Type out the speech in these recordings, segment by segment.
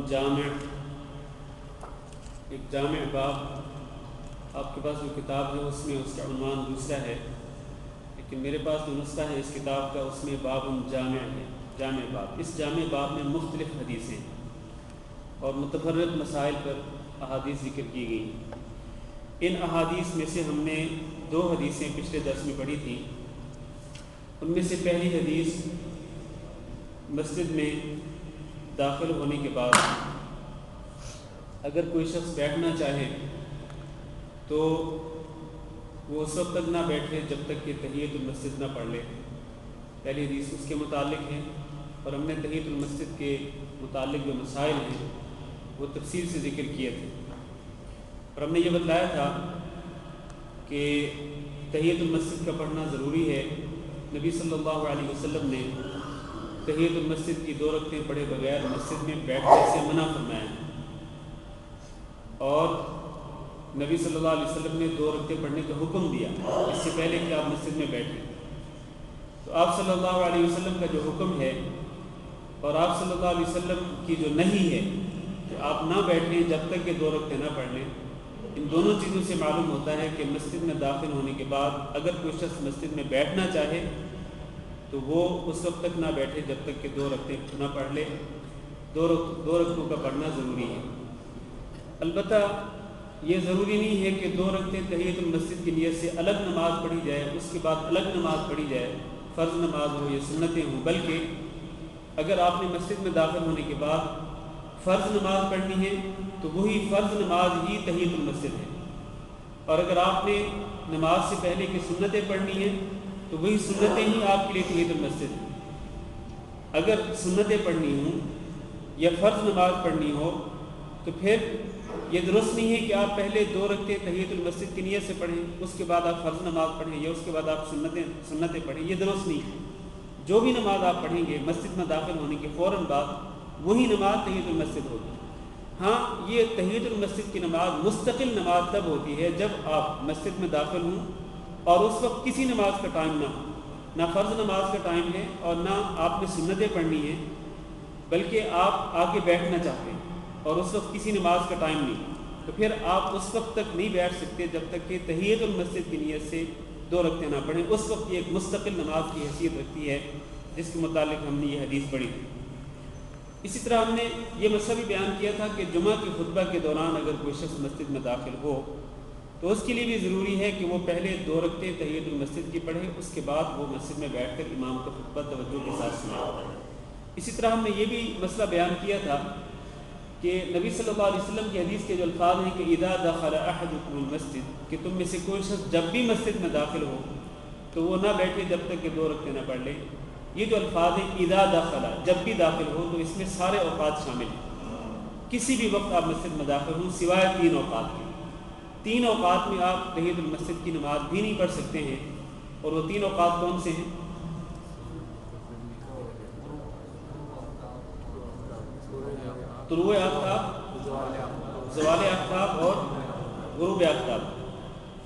جامع، ایک جامع باب آپ کے پاس جو کتاب ہے اس میں اس کا عنوان دوسرا ہے، لیکن میرے پاس جو نسخہ ہے اس کتاب کا اس میں باب جامع ہے، جامع باب۔ اس جامع باب میں مختلف حدیثیں اور متفرق مسائل پر احادیث ذکر کی گئی۔ ان احادیث میں سے ہم نے 2 حدیثیں پچھلے درس میں پڑھی تھیں۔ ان میں سے پہلی حدیث مسجد میں داخل ہونے کے بعد اگر کوئی شخص بیٹھنا چاہے تو وہ اس وقت تک نہ بیٹھے جب تک کہ تحیۃ المسجد نہ پڑھ لے۔ پہلی حدیث اس کے متعلق ہے، اور ہم نے تحیۃ المسجد کے متعلق جو مسائل ہیں وہ تفصیل سے ذکر کیے تھے، اور ہم نے یہ بتلایا تھا کہ تحیۃ المسجد کا پڑھنا ضروری ہے۔ نبی صلی اللہ علیہ وسلم نے تحیۃ المسجد کی 2 رکعتیں پڑھے بغیر مسجد میں بیٹھنے سے منع فرمایا، اور نبی صلی اللہ علیہ وسلم نے 2 رکعتیں پڑھنے کا حکم دیا اس سے پہلے کہ آپ مسجد میں بیٹھیں۔ تو آپ صلی اللہ علیہ وسلم کا جو حکم ہے اور آپ صلی اللہ علیہ وسلم کی جو نہیں ہے کہ آپ نہ بیٹھیں جب تک کہ 2 رکعتیں نہ پڑھ لیں، ان دونوں چیزوں سے معلوم ہوتا ہے کہ مسجد میں داخل ہونے کے بعد اگر کوئی شخص مسجد میں بیٹھنا چاہے تو وہ اس وقت تک نہ بیٹھے جب تک کہ 2 رکعتیں نہ پڑھ لے۔ 2 رکعتوں کا پڑھنا ضروری ہے۔ البتہ یہ ضروری نہیں ہے کہ 2 رکعتیں تحیۃ المسجد کی نیت سے الگ نماز پڑھی جائے، اس کے بعد الگ نماز پڑھی جائے، فرض نماز ہو یا سنتیں ہوں، بلکہ اگر آپ نے مسجد میں داخل ہونے کے بعد فرض نماز پڑھنی ہے تو وہی فرض نماز ہی تحیۃ المسجد ہے، اور اگر آپ نے نماز سے پہلے کی سنتیں پڑھنی ہیں تو وہی سنتیں ہی آپ کے لیے تحیۃ المسجد ہیں۔ اگر سنتیں پڑھنی ہوں یا فرض نماز پڑھنی ہو تو پھر یہ درست نہیں ہے کہ آپ پہلے 2 رکعتیں تحیۃ المسجد کی نیت سے پڑھیں، اس کے بعد آپ فرض نماز پڑھیں، یا اس کے بعد آپ سنتیں پڑھیں۔ یہ درست نہیں ہے۔ جو بھی نماز آپ پڑھیں گے مسجد میں داخل ہونے کے فوراً بعد وہی نماز تحیۃ المسجد ہوگی۔ ہاں، یہ تحیۃ المسجد کی نماز مستقل نماز تب ہوتی ہے جب آپ مسجد میں داخل ہوں اور اس وقت کسی نماز کا ٹائم نہ ہو، نہ فرض نماز کا ٹائم ہے اور نہ آپ نے سنتیں پڑھنی ہیں، بلکہ آپ آ کے بیٹھنا چاہتے ہیں اور اس وقت کسی نماز کا ٹائم نہیں، تو پھر آپ اس وقت تک نہیں بیٹھ سکتے جب تک کہ تحیۃ المسجد کی نیت سے 2 رکعتیں نہ پڑھیں۔ اس وقت یہ ایک مستقل نماز کی حیثیت رکھتی ہے جس کے متعلق ہم نے یہ حدیث پڑھی تھی۔ اسی طرح ہم نے یہ مسئلہ بھی بیان کیا تھا کہ جمعہ کے خطبہ کے دوران اگر کوئی شخص مسجد میں داخل ہو تو اس کے لیے بھی ضروری ہے کہ وہ پہلے 2 رکعتیں تحیۃ المسجد کی پڑھے، اس کے بعد وہ مسجد میں بیٹھ کر امام کا خطبہ توجہ کے ساتھ سنائے۔ اسی طرح ہم نے یہ بھی مسئلہ بیان کیا تھا کہ نبی صلی اللہ علیہ وسلم کی حدیث کے جو الفاظ ہیں کہ اذا دخل احدکم المسجد، کہ تم میں سے کوئی شخص جب بھی مسجد میں داخل ہو تو وہ نہ بیٹھے جب تک کہ 2 رکعتیں نہ پڑھ لے۔ یہ جو الفاظ ہیں اذا دخل، جب بھی داخل ہو، تو اس میں سارے اوقات شامل ہیں۔ کسی بھی وقت آپ مسجد میں داخل ہوں سوائے 3 اوقات کے۔ 3 اوقات میں آپ تحیۃ المسجد کی نماز بھی نہیں پڑھ سکتے ہیں، اور وہ 3 اوقات کون سے ہیں؟ طلوع آفتاب، زوال آفتاب اور غروب آفتاب۔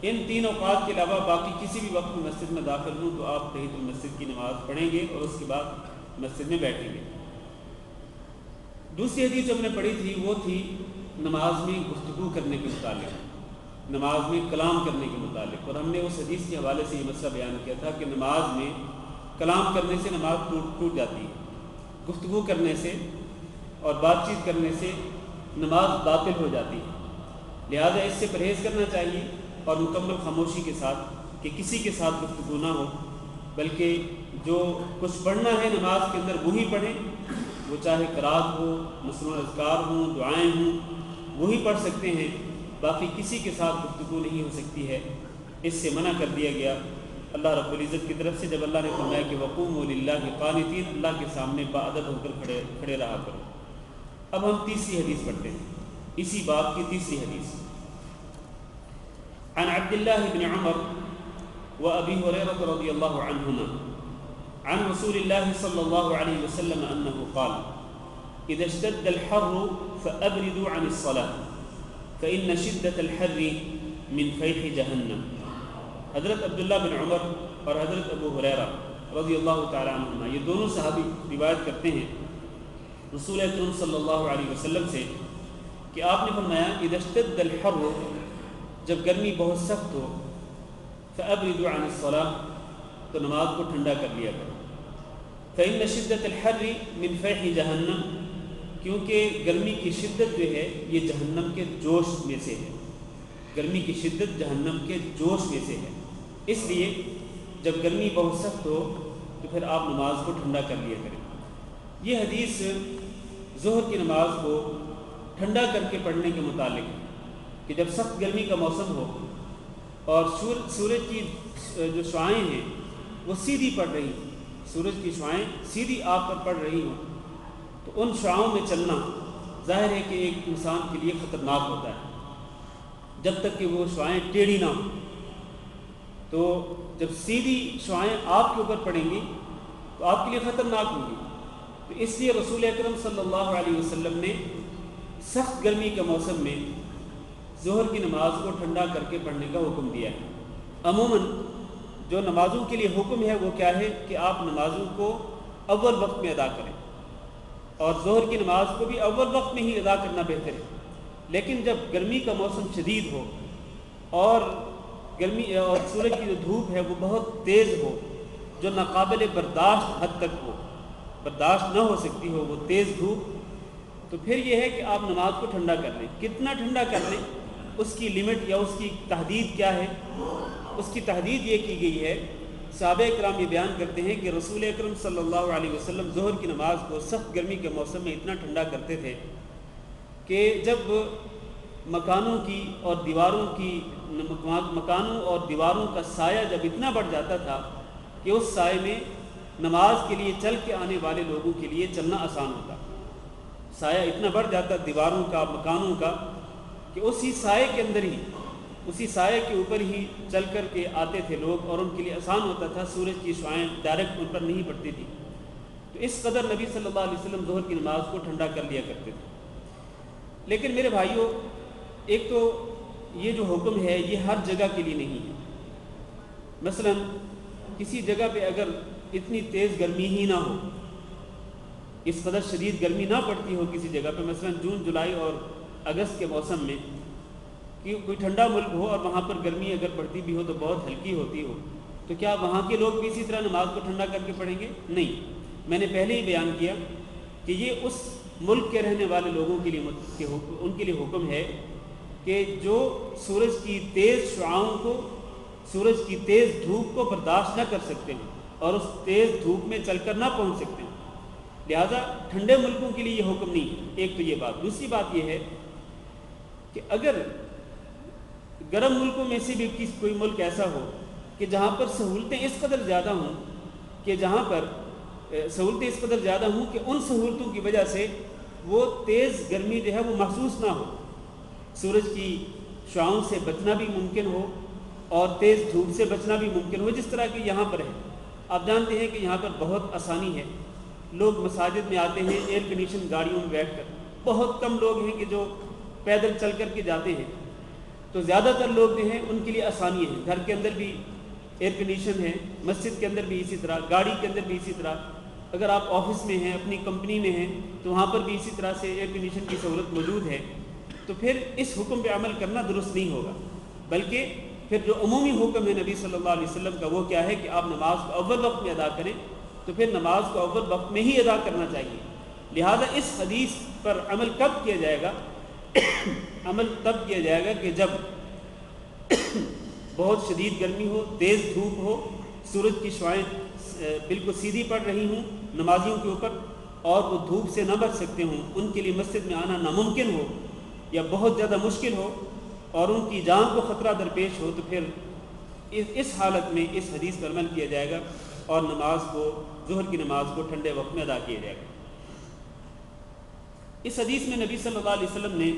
ان 3 اوقات کے علاوہ باقی کسی بھی وقت میں مسجد میں داخل ہوں تو آپ تحیۃ المسجد کی نماز پڑھیں گے اور اس کے بعد مسجد میں بیٹھیں گے۔ دوسری حدیث جو ہم نے پڑھی تھی وہ تھی نماز میں گفتگو کرنے کے متعلق، نماز میں کلام کرنے کے متعلق، اور ہم نے اس حدیث کے حوالے سے یہ مسئلہ بیان کیا تھا کہ نماز میں کلام کرنے سے نماز ٹوٹ جاتی ہے، گفتگو کرنے سے اور بات چیت کرنے سے نماز باطل ہو جاتی ہے، لہذا اس سے پرہیز کرنا چاہیے اور مکمل خاموشی کے ساتھ، کہ کسی کے ساتھ گفتگو نہ ہو، بلکہ جو کچھ پڑھنا ہے نماز کے اندر وہی پڑھیں، وہ چاہے قرات ہو، مصنوع اذکار ہوں، دعائیں ہوں، وہی پڑھ سکتے ہیں، باقی کسی کے ساتھ گفتگو نہیں ہو سکتی ہے۔ اس سے منع کر دیا گیا اللہ رب العزت کی طرف سے، جب اللہ نے فرمایا کہ وقوموا للہ قانتین، اللہ کے سامنے باادب ہو کر کھڑے رہا کرو۔ اب ہم تیسری حدیث پڑھتے ہیں، اسی باب کی تیسری حدیث۔ عن عبد الله بن عمر وأبي هريرة رضي الله عنهما عن رسول الله صلى الله عليه وسلم أنه قال إذا اشتد الحر فأبردوا عن الصلاة فإن شدة الحر من فيح جهنم۔ حضرت عبداللہ بن عمر اور حضرت ابو ہریرہ رضی اللہ تعالی عنہما، یہ دونوں صحابی روایت کرتے ہیں رسول اکرم صلی اللہ علیہ وسلم سے کہ آپ نے فرمایا اذا اشتد الحر، جب گرمی بہت سخت ہو، فابردوا عن الصلاة، تو نماز کو ٹھنڈا کر لیا کرو، فإن شدت الحر من فیح جہنم، کیونکہ گرمی کی شدت جو ہے یہ جہنم کے جوش میں سے ہے، گرمی کی شدت جہنم کے جوش میں سے ہے، اس لیے جب گرمی بہت سخت ہو تو پھر آپ نماز کو ٹھنڈا کر لیا کریں۔ یہ حدیث ظہر کی نماز کو ٹھنڈا کر کے پڑھنے کے متعلق ہے کہ جب سخت گرمی کا موسم ہو اور سورج کی جو شعاعیں ہیں وہ سیدھی پڑ رہی ہیں، سورج کی شعاعیں سیدھی آپ پر پڑ رہی ہوں، تو ان شعاعوں میں چلنا ظاہر ہے کہ ایک انسان کے لیے خطرناک ہوتا ہے، جب تک کہ وہ شعاعیں ٹیڑھی نہ ہوں۔ تو جب سیدھی شعاعیں آپ کے اوپر پڑیں گی تو آپ کے لیے خطرناک ہوں گی، تو اس لیے رسول اکرم صلی اللہ علیہ وسلم نے سخت گرمی کے موسم میں ظہر کی نماز کو ٹھنڈا کر کے پڑھنے کا حکم دیا ہے۔ عموماً جو نمازوں کے لیے حکم ہے وہ کیا ہے کہ آپ نمازوں کو اول وقت میں ادا کریں، اور ظہر کی نماز کو بھی اول وقت میں ہی ادا کرنا بہتر ہے، لیکن جب گرمی کا موسم شدید ہو اور گرمی اور سورج کی جو دھوپ ہے وہ بہت تیز ہو، جو ناقابل برداشت حد تک ہو، برداشت نہ ہو سکتی ہو وہ تیز دھوپ، تو پھر یہ ہے کہ آپ نماز کو ٹھنڈا کر لیں۔ کتنا ٹھنڈا کر لیں، اس کی لمٹ یا اس کی تحدید کیا ہے؟ اس کی تحدید یہ کی گئی ہے، صحابہ کرام یہ بیان کرتے ہیں کہ رسول اکرم صلی اللہ علیہ وسلم ظہر کی نماز کو سخت گرمی کے موسم میں اتنا ٹھنڈا کرتے تھے کہ جب مکانوں اور دیواروں کا سایہ جب اتنا بڑھ جاتا تھا کہ اس سائے میں نماز کے لیے چل کے آنے والے لوگوں کے لیے چلنا آسان ہوتا، سایہ اتنا بڑھ جاتا دیواروں کا، مکانوں کا، کہ اسی سائے کے اندر ہی، اسی سائے کے اوپر ہی چل کر کے آتے تھے لوگ، اور ان کے لیے آسان ہوتا تھا، سورج کی شعاعیں ڈائریکٹ ان پر نہیں پڑتی تھی۔ تو اس قدر نبی صلی اللہ علیہ وسلم ظہر کی نماز کو ٹھنڈا کر لیا کرتے تھے۔ لیکن میرے بھائیوں، ایک تو یہ جو حکم ہے یہ ہر جگہ کے لیے نہیں ہے۔ مثلا کسی جگہ پہ اگر اتنی تیز گرمی ہی نہ ہو، اس قدر شدید گرمی نہ پڑتی ہو کسی جگہ پہ، مثلا جون، جولائی اور اگست کے موسم میں، کہ کوئی ٹھنڈا ملک ہو اور وہاں پر گرمی اگر پڑتی بھی ہو تو بہت ہلکی ہوتی ہو، تو کیا وہاں کے لوگ بھی اسی طرح نماز کو ٹھنڈا کر کے پڑھیں گے؟ نہیں۔ میں نے پہلے ہی بیان کیا کہ یہ اس ملک کے رہنے والے لوگوں کے لیے ان کے لیے حکم ہے کہ جو سورج کی تیز شعاعوں کو، سورج کی تیز دھوپ کو برداشت نہ کر سکتے ہیں اور اس تیز دھوپ میں چل کر نہ پہنچ سکتے ہیں، لہذا ٹھنڈے ملکوں کے لیے یہ حکم نہیں ہے۔ ایک تو یہ بات۔ دوسری بات یہ ہے کہ اگر گرم ملکوں میں سے بھی کوئی ملک ایسا ہو کہ جہاں پر سہولتیں اس قدر زیادہ ہوں کہ ان سہولتوں کی وجہ سے وہ تیز گرمی جو ہے وہ محسوس نہ ہو، سورج کی شعاعوں سے بچنا بھی ممکن ہو اور تیز دھوپ سے بچنا بھی ممکن ہو، جس طرح کہ یہاں پر ہے۔ آپ جانتے ہیں کہ یہاں پر بہت آسانی ہے، لوگ مساجد میں آتے ہیں ایئر کنڈیشن گاڑیوں میں بیٹھ کر، بہت کم لوگ ہیں کہ جو پیدل چل کر کے جاتے ہیں، تو زیادہ تر لوگ جو ہیں ان کے لیے آسانی ہے، گھر کے اندر بھی ایئر کنڈیشن ہے، مسجد کے اندر بھی اسی طرح، گاڑی کے اندر بھی اسی طرح، اگر آپ آفس میں ہیں، اپنی کمپنی میں ہیں تو وہاں پر بھی اسی طرح سے ایئر کنڈیشن کی سہولت موجود ہے، تو پھر اس حکم پہ عمل کرنا درست نہیں ہوگا، بلکہ پھر جو عمومی حکم ہے نبی صلی اللہ علیہ وسلم کا وہ کیا ہے کہ آپ نماز کو اول وقت میں ادا کریں، تو پھر نماز کو اول وقت میں ہی ادا کرنا چاہیے۔ لہذا اس حدیث پر عمل کب کیا جائے گا؟ عمل تب کیا جائے گا کہ جب بہت شدید گرمی ہو، تیز دھوپ ہو، سورج کی شعاعیں بالکل سیدھی پڑ رہی ہوں نمازیوں کے اوپر اور وہ دھوپ سے نہ بچ سکتے ہوں، ان کے لیے مسجد میں آنا ناممکن ہو یا بہت زیادہ مشکل ہو اور ان کی جان کو خطرہ درپیش ہو، تو پھر اس حالت میں اس حدیث پر عمل کیا جائے گا اور نماز کو، ظہر کی نماز کو ٹھنڈے وقت میں ادا کیا جائے گا۔ اس حدیث میں نبی صلی اللہ علیہ وسلم نے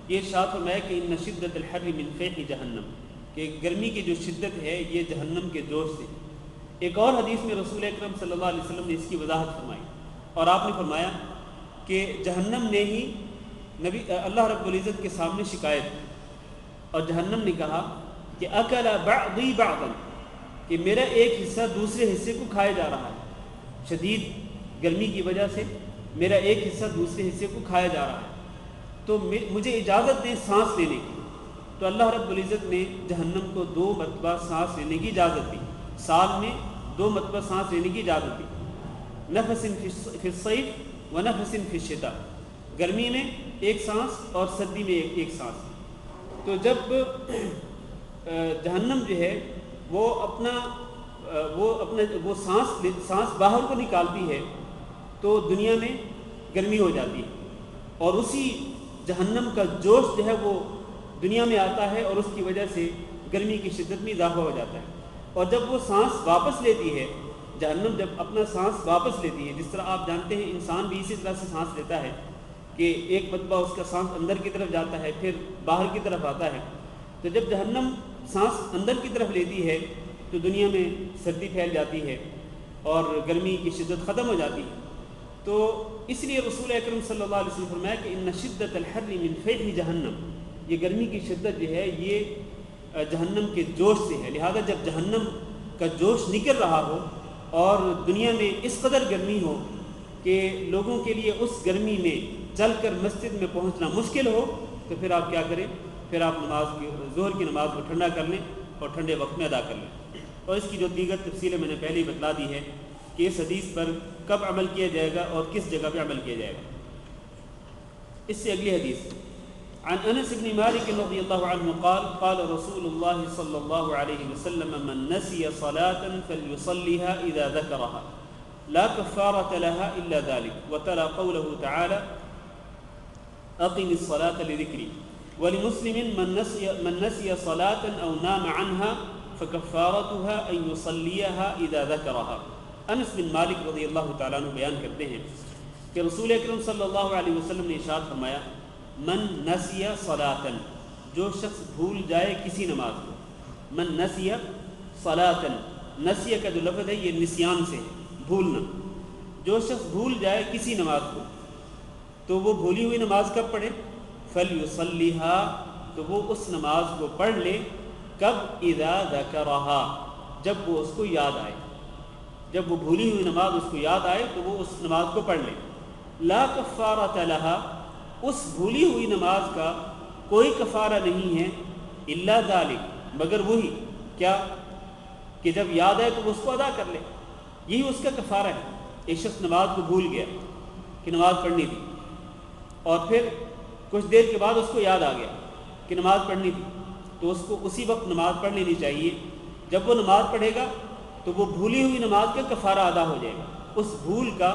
یہ ارشاد فرمایا کہ ان شدت الحر من فیح جہنم، کہ گرمی کی جو شدت ہے یہ جہنم کے جوش سے۔ ایک اور حدیث میں رسول اکرم صلی اللہ علیہ وسلم نے اس کی وضاحت فرمائی اور آپ نے فرمایا کہ جہنم نے ہی اللہ رب العزت کے سامنے شکایت کی، اور جہنم نے کہا کہ اکل بعضی بعضا، کہ میرا ایک حصہ دوسرے حصے کو کھائے جا رہا ہے، شدید گرمی کی وجہ سے میرا ایک حصہ دوسرے حصے کو کھایا جا رہا ہے، تو مجھے اجازت دیں سانس لینے کی۔ تو اللہ رب العزت نے جہنم کو 2 مرتبہ سانس لینے کی اجازت دی، سال میں 2 مرتبہ سانس لینے کی اجازت دی، نفس فی الصیف و نفس فی الشتاء، گرمی میں ایک سانس اور سردی میں ایک سانس۔ تو جب جہنم جو ہے وہ وہ سانس باہر کو نکالتی ہے تو دنیا میں گرمی ہو جاتی ہے، اور اسی جہنم کا جوش جو ہے وہ دنیا میں آتا ہے، اور اس کی وجہ سے گرمی کی شدت میں اضافہ ہو جاتا ہے۔ اور جب وہ سانس واپس لیتی ہے، جہنم جب اپنا سانس واپس لیتی ہے، جس طرح آپ جانتے ہیں انسان بھی اسی طرح سے سانس لیتا ہے کہ ایک مرتبہ اس کا سانس اندر کی طرف جاتا ہے پھر باہر کی طرف آتا ہے، تو جب جہنم سانس اندر کی طرف لیتی ہے تو دنیا میں سردی پھیل جاتی ہے اور گرمی کی شدت ختم ہو جاتی ہے۔ تو اس لیے رسول اکرم صلی اللہ علیہ وسلم فرمایا کہ ان شدت الحر من فیح جہنم، یہ گرمی کی شدت جو ہے یہ جہنم کے جوش سے ہے۔ لہذا جب جہنم کا جوش نکل رہا ہو اور دنیا میں اس قدر گرمی ہو کہ لوگوں کے لیے اس گرمی میں چل کر مسجد میں پہنچنا مشکل ہو، تو پھر آپ کیا کریں؟ پھر آپ ظہر کی نماز کو ٹھنڈا کر لیں اور ٹھنڈے وقت میں ادا کر لیں۔ اور اس کی جو دیگر تفصیلیں میں نے پہلے ہی بتلا دی ہے کہ اس حدیث پر کب عمل کیا جائے گا اور کس جگہ پہ عمل کیا جائے گا۔ اس سے اگلی حدیث عن انس بن مالک رضی اللہ عنہ قال قال رسول اللہ صلی اللہ علیہ وسلم من نسی صلاة فلیصلیها اذا ذکرها لا کفارة لها الا ذلك، وتلا قوله تعالی اقم الصلاة لذکری، ولمسلم من نسی صلاة او نام عنها فکفارتها ان یصلیها اذا ذکرها۔ انس بن مالک رضی اللہ تعالیٰ عنہ بیان کرتے ہیں کہ رسول اکرم صلی اللہ علیہ وسلم نے ارشاد فرمایا من نسی صلاۃً، جو شخص بھول جائے کسی نماز کو، من نسی صلاۃً، نسیہ کا جو لفظ ہے یہ نسیان سے بھولنا، جو شخص بھول جائے کسی نماز کو تو وہ بھولی ہوئی نماز کب پڑھے؟ فلیصلیها، تو وہ اس نماز کو پڑھ لے، کب؟ اذا ذکرها، جب وہ اس کو یاد آئے، جب وہ بھولی ہوئی نماز اس کو یاد آئے تو وہ اس نماز کو پڑھ لے۔ لا کفارۃ لها، اس بھولی ہوئی نماز کا کوئی کفارہ نہیں ہے، الا ذالک، مگر وہی کیا کہ جب یاد آئے تو وہ اس کو ادا کر لے، یہی اس کا کفارہ ہے۔ ایک شخص نماز کو بھول گیا کہ نماز پڑھنی تھی، اور پھر کچھ دیر کے بعد اس کو یاد آ گیا کہ نماز پڑھنی تھی، تو اس کو اسی وقت نماز پڑھ لینی چاہیے۔ جب وہ نماز پڑھے گا تو وہ بھولی ہوئی نماز کا کفارہ ادا ہو جائے گا، اس بھول کا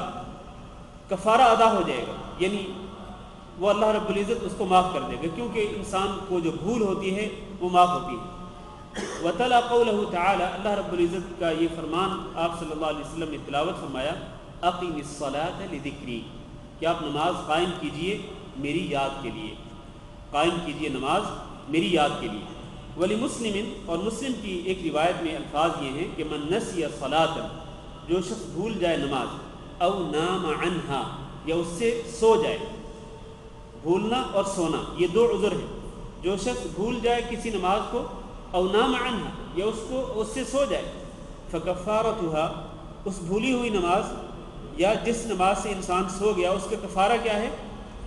کفارہ ادا ہو جائے گا، یعنی وہ اللہ رب العزت اس کو معاف کر دے گا، کیونکہ انسان کو جو بھول ہوتی ہے وہ معاف ہوتی ہے۔ وَتَلَا قَوْلَهُ تَعَالَى، اللہ رب العزت کا یہ فرمان آپ صلی اللہ علیہ وسلم نے تلاوت فرمایا، اقم الصلاۃ لذکری، کہ آپ نماز قائم کیجئے میری یاد کے لیے، قائم کیجئے نماز میری یاد کے لیے۔ وَلِمُسْلِمٍ، اور مسلم کی ایک روایت میں الفاظ یہ ہیں کہ من نسی صلاۃً، جو شخص بھول جائے نماز، او نام عنہا، یا اس سے سو جائے، بھولنا اور سونا یہ 2 عذر ہیں۔ جو شخص بھول جائے کسی نماز کو، او نام عنہا، یا اس سے سو جائے، فکفارتها، اس بھولی ہوئی نماز یا جس نماز سے انسان سو گیا اس کا کفارہ کیا ہے؟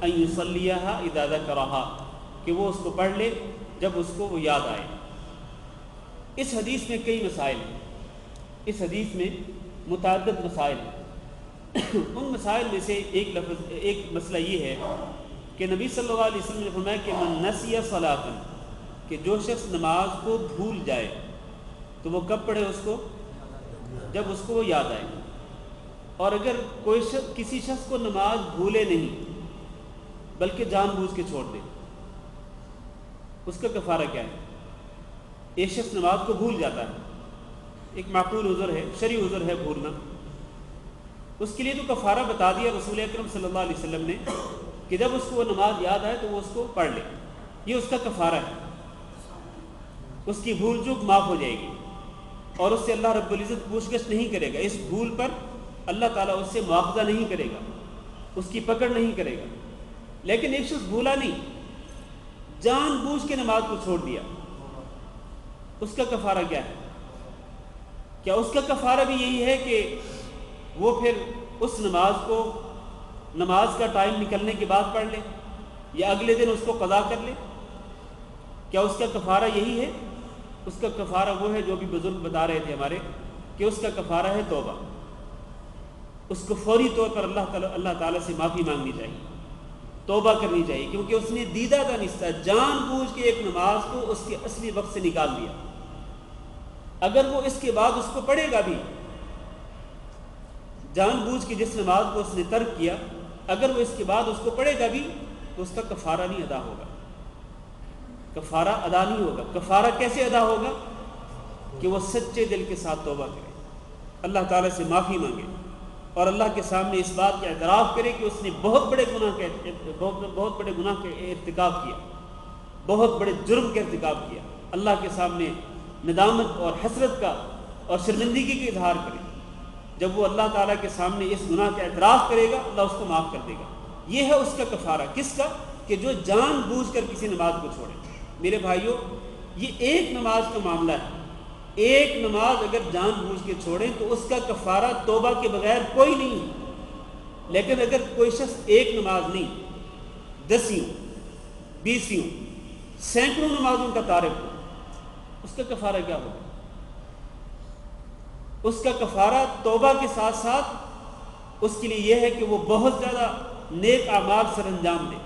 ان یصلیها اذا ذکرها، کہ وہ اس کو پڑھ لے جب اس کو وہ یاد آئے۔ اس حدیث میں کئی مسائل ہیں، اس حدیث میں متعدد مسائل ہیں۔ ان مسائل میں سے ایک مسئلہ یہ ہے کہ نبی صلی اللہ علیہ وسلم نے فرمایا کہ من نسی صلاۃً، کہ جو شخص نماز کو بھول جائے تو وہ کب پڑھے اس کو؟ جب اس کو وہ یاد آئے۔ اور اگر کوئی شخص کسی شخص کو نماز بھولے نہیں بلکہ جان بوجھ کے چھوڑ دے، اس کا کفارہ کیا ہے؟ ایک شخص نماز کو بھول جاتا ہے، ایک معقول عذر ہے، شرعی عذر ہے بھولنا، اس کے لیے تو کفارہ بتا دیا رسول اکرم صلی اللہ علیہ وسلم نے کہ جب اس کو وہ نماز یاد آئے تو وہ اس کو پڑھ لے، یہ اس کا کفارہ ہے، اس کی بھول چوک معاف ہو جائے گی اور اس سے اللہ رب العزت پوچھ گچھ نہیں کرے گا، اس بھول پر اللہ تعالیٰ اس سے مواخذہ نہیں کرے گا، اس کی پکڑ نہیں کرے گا۔ لیکن ایک شخص بھولا نہیں، جان بوجھ کے نماز کو چھوڑ دیا، اس کا کفارہ کیا ہے؟ کیا اس کا کفارہ بھی یہی ہے کہ وہ پھر اس نماز کو نماز کا ٹائم نکلنے کے بعد پڑھ لے یا اگلے دن اس کو قضا کر لے؟ کیا اس کا کفارہ یہی ہے؟ اس کا کفارہ وہ ہے جو بھی بزرگ بتا رہے تھے ہمارے، کہ اس کا کفارہ ہے توبہ. اس کو فوری طور پر اللہ تعالیٰ سے معافی مانگنی چاہیے، توبہ کرنی چاہیے، کیونکہ اس نے دیدہ دانستہ جان بوجھ کے ایک نماز کو اس کے اصلی وقت سے نکال دیا. اگر وہ اس کے بعد اس کو پڑھے گا بھی، جان بوجھ کے جس نماز کو اس نے ترک کیا، اگر وہ اس کے بعد اس کو پڑھے گا بھی تو اس کا کفارہ نہیں ادا ہوگا. کفارہ ادا نہیں ہوگا. کفارہ کیسے ادا ہوگا؟ کہ وہ سچے دل کے ساتھ توبہ کرے، اللہ تعالیٰ سے معافی مانگے اور اللہ کے سامنے اس بات کا اعتراف کرے کہ اس نے بہت بڑے گناہ کا ارتکاب کیا، بہت بڑے جرم کا ارتکاب کیا. اللہ کے سامنے ندامت اور حسرت کا اور شرمندگی کا اظہار کرے. جب وہ اللہ تعالیٰ کے سامنے اس گناہ کا اعتراف کرے گا، اللہ اس کو معاف کر دے گا. یہ ہے اس کا کفارہ. کس کا؟ کہ جو جان بوجھ کر کسی نماز کو چھوڑے. میرے بھائیوں، یہ ایک نماز کا معاملہ ہے. ایک نماز اگر جان بوجھ کے چھوڑیں تو اس کا کفارہ توبہ کے بغیر کوئی نہیں ہے. لیکن اگر کوئی شخص ایک نماز نہیں، 10 20 سینکڑوں نمازوں کا تارک ہو، اس کا کفارہ کیا ہوگا؟ اس کا کفارہ توبہ کے ساتھ ساتھ اس کے لیے یہ ہے کہ وہ بہت زیادہ نیک اعمال سر انجام دے،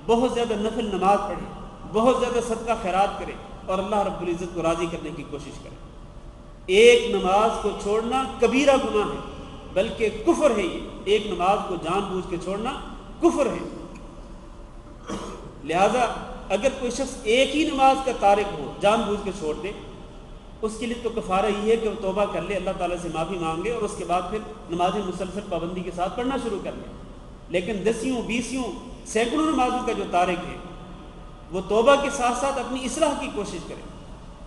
بہت زیادہ نفل نماز پڑھے، بہت زیادہ صدقہ خیرات کرے اور اللہ رب العزت کو راضی کرنے کی کوشش کرے. ایک نماز کو چھوڑنا کبیرہ گناہ ہے، بلکہ کفر ہے. یہ ایک نماز کو جان بوجھ کے چھوڑنا کفر ہے. لہذا اگر کوئی شخص ایک ہی نماز کا تارک ہو، جان بوجھ کے چھوڑ دے، اس کے لیے تو کفارہ یہ ہے کہ وہ توبہ کر لے، اللہ تعالیٰ سے معافی مانگے اور اس کے بعد پھر نمازیں مسلسل پابندی کے ساتھ پڑھنا شروع کر لے. لیکن 10 20 سینکڑوں نمازوں کا جو تارک ہے، وہ توبہ کے ساتھ ساتھ اپنی اصلاح کی کوشش کرے،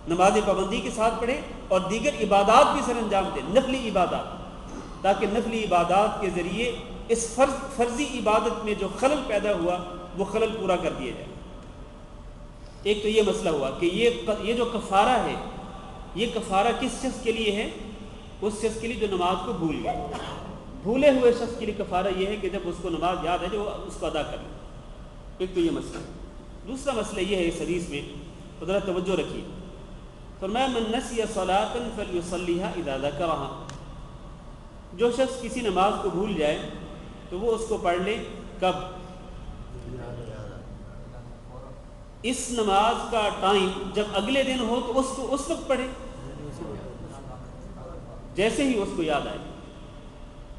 نماز پابندی کے ساتھ پڑھے اور دیگر عبادات بھی سر انجام دے، نفلی عبادات، تاکہ نفلی عبادات کے ذریعے اس فرضی عبادت میں جو خلل پیدا ہوا وہ خلل پورا کر دیا جائے. ایک تو یہ مسئلہ ہوا کہ یہ جو کفارہ ہے، یہ کفارہ کس شخص کے لیے ہے؟ اس شخص کے لیے جو نماز کو بھول گیا. بھولے ہوئے شخص کے لیے کفارہ یہ ہے کہ جب اس کو نماز یاد ہے جو اس کو ادا کر لے. ایک تو یہ مسئلہ. دوسرا مسئلہ یہ ہے اس حدیث میں، ذرا توجہ رکھیے. فرمایا من نسی صلاۃ فلیصلیھا اذا ذکرھا، جو شخص کسی نماز کو بھول جائے تو وہ اس کو پڑھ لے. کب؟ اس نماز کا ٹائم جب اگلے دن ہو تو اس کو اس وقت پڑھے، جیسے ہی اس کو یاد آئے.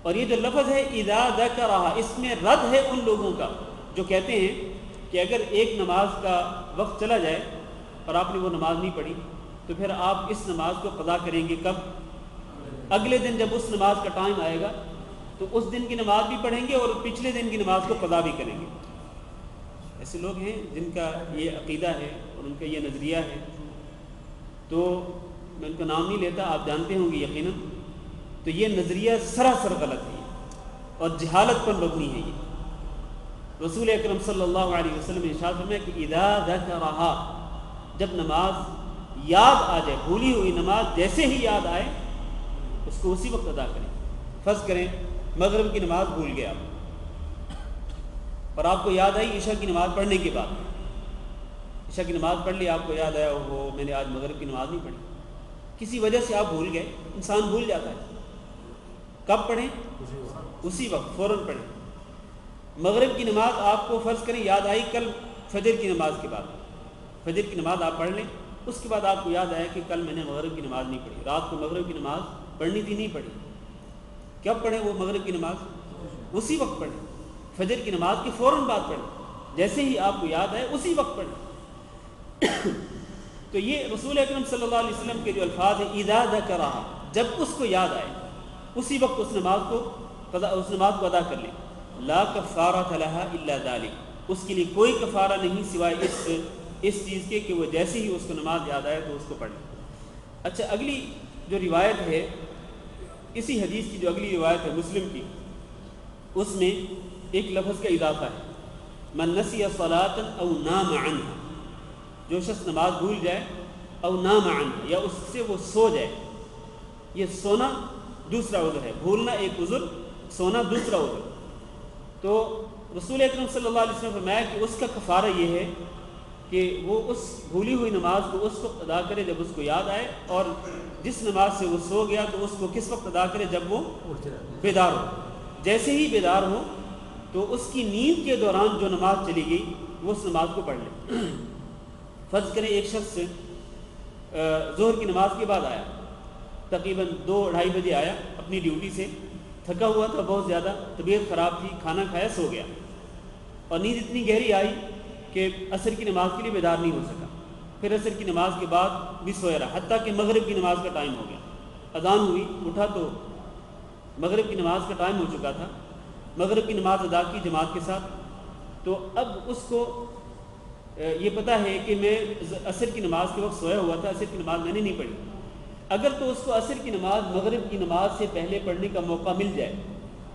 اور یہ جو لفظ ہے اذا ذکرھا، اس میں رد ہے ان لوگوں کا جو کہتے ہیں کہ اگر ایک نماز کا وقت چلا جائے اور آپ نے وہ نماز نہیں پڑھی تو پھر آپ اس نماز کو قضا کریں گے. کب؟ اگلے دن جب اس نماز کا ٹائم آئے گا تو اس دن کی نماز بھی پڑھیں گے اور پچھلے دن کی نماز کو قضا بھی کریں گے. ایسے لوگ ہیں جن کا یہ عقیدہ ہے اور ان کا یہ نظریہ ہے. تو میں ان کا نام نہیں لیتا، آپ جانتے ہوں گے یقیناً. تو یہ نظریہ سراسر غلط ہے اور جہالت پر مبنی ہے. یہ رسول اکرم صلی اللہ علیہ وسلم نے ارشاد فرمایا کہ اذا ذکرھا، جب نماز یاد آ جائے، بھولی ہوئی نماز جیسے ہی یاد آئے اس کو اسی وقت ادا کریں. فرض کریں مغرب کی نماز بھول گئے آپ اور آپ کو یاد آئی عشاء کی نماز پڑھنے کے بعد. عشاء کی نماز پڑھ لی، آپ کو یاد آیا وہ میں نے آج مغرب کی نماز نہیں پڑھی. کسی وجہ سے آپ بھول گئے. انسان بھول جاتا ہے. کب پڑھیں؟ اسی وقت، فوراً پڑھیں. مغرب کی نماز آپ کو فرض کریں یاد آئی کل فجر کی نماز کے بعد. فجر کی نماز آپ پڑھ لیں. اس کے بعد آپ کو یاد آیا کہ کل میں نے مغرب کی نماز نہیں پڑھی، رات کو مغرب کی نماز پڑھنی تھی، نہیں پڑھی. کب پڑھیں وہ مغرب کی نماز؟ اسی وقت پڑھیں. فجر کی نماز کی فوراً بعد پڑھیں. جیسے ہی آپ کو یاد آئے اسی وقت پڑھیں. تو یہ رسول اکرم صلی اللہ علیہ وسلم کے جو الفاظ ہیں اذا ذکرھا، جب اس کو یاد آئے اسی وقت اس نماز کو ادا کر لیں. لا کفارۃ لھا الا ذلک، اس کے لیے کوئی کفارہ نہیں سوائے اس چیز کے کہ وہ جیسے ہی اس کو نماز یاد آئے تو اس کو پڑھ لیں. اچھا، اگلی جو روایت ہے، اسی حدیث کی جو اگلی روایت ہے مسلم کی، اس میں ایک لفظ کا اضافہ ہے، من نسی صلاۃ او نام عنہا، جو شخص نماز بھول جائے، او نام عنہا، یا اس سے وہ سو جائے. یہ سونا دوسرا عذر ہے، بھولنا ایک عذر، سونا دوسرا عذر. تو رسول اکرم صلی اللہ علیہ وسلم نے فرمایا کہ اس کا کفارہ یہ ہے کہ وہ اس بھولی ہوئی نماز کو اس وقت ادا کرے جب اس کو یاد آئے، اور جس نماز سے وہ سو گیا تو اس کو کس وقت ادا کرے؟ جب وہ بیدار ہو۔ جیسے ہی بیدار ہو تو اس کی نیند کے دوران جو نماز چلی گئی وہ اس نماز کو پڑھ لے۔ فرض کریں ایک شخص ظہر کی نماز کے بعد آیا، تقریباً 2-2:30 بجے آیا اپنی ڈیوٹی سے، تھکا ہوا تھا بہت زیادہ، طبیعت خراب تھی، کھانا کھایا، سو گیا، اور نیند اتنی گہری آئی کہ عصر کی نماز کے لیے بیدار نہیں ہو سکا۔ پھر عصر کی نماز کے بعد بھی سویا رہا، حتیٰ کہ مغرب کی نماز کا ٹائم ہو گیا، اذان ہوئی، اٹھا تو مغرب کی نماز کا ٹائم ہو چکا تھا، مغرب کی نماز ادا کی جماعت کے ساتھ۔ تو اب اس کو یہ پتہ ہے کہ میں عصر کی نماز کے وقت سویا ہوا تھا، عصر کی نماز میں نے نہیں پڑھی۔ اگر تو اس کو عصر کی نماز مغرب کی نماز سے پہلے پڑھنے کا موقع مل جائے،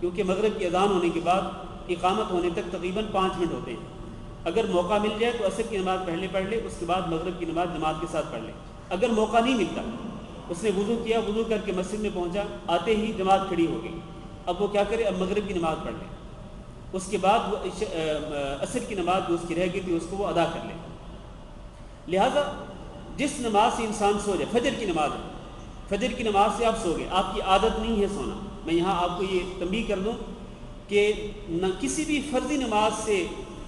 کیونکہ مغرب کی اذان ہونے کے بعد اقامت ہونے تک تقریباً 5 منٹ ہوتے ہیں، اگر موقع مل جائے تو عصر کی نماز پہلے پڑھ لے، اس کے بعد مغرب کی نماز جماعت کے ساتھ پڑھ لے۔ اگر موقع نہیں ملتا، اس نے وضو کیا، وضو کر کے مسجد میں پہنچا، آتے ہی جماعت کھڑی ہو گئی، اب وہ کیا کرے؟ اب مغرب کی نماز پڑھ لے، اس کے بعد وہ عصر کی نماز جو اس کی رہ گئی تھی اس کو وہ ادا کر لے۔ لہذا جس نماز سے انسان سو جائے، فجر کی نماز ہے، فجر کی نماز سے آپ سو گئے، آپ کی عادت نہیں ہے سونا، میں یہاں آپ کو یہ تنبیہ کر دوں کہ نہ کسی بھی فرضی نماز سے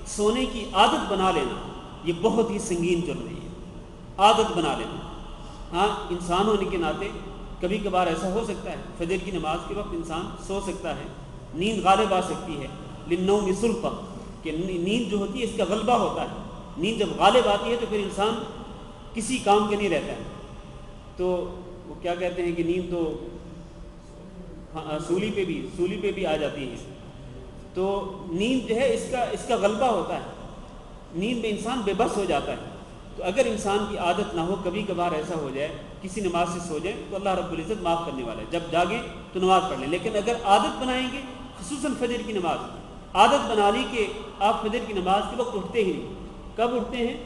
سونے کی عادت بنا لینا یہ بہت ہی سنگین جرم ہے، عادت بنا لینا۔ ہاں انسان ہونے کے ناطے کبھی کبھار ایسا ہو سکتا ہے، فجر کی نماز کے وقت انسان سو سکتا ہے، نیند غالب آ سکتی ہے، للنوم سلطہ، کہ نیند جو ہوتی ہے اس کا غلبہ ہوتا ہے، نیند جب غالب آتی ہے تو پھر انسان کسی کام کے نہیں رہتا ہے۔ تو وہ کیا کہتے ہیں کہ نیند تو سولی پہ بھی آ جاتی ہے، تو نیند جو ہے اس کا غلبہ ہوتا ہے، نیند میں انسان بے بس ہو جاتا ہے۔ تو اگر انسان کی عادت نہ ہو، کبھی کبھار ایسا ہو جائے کسی نماز سے سو جائے تو اللہ رب العزت معاف کرنے والا ہے، جب جاگیں تو نماز پڑھ لیں۔ لیکن اگر عادت بنائیں گے، خصوصاً فجر کی نماز، عادت بنا لی کہ آپ فجر کی نماز کے وقت اٹھتے ہی نہیں، کب اٹھتے ہیں؟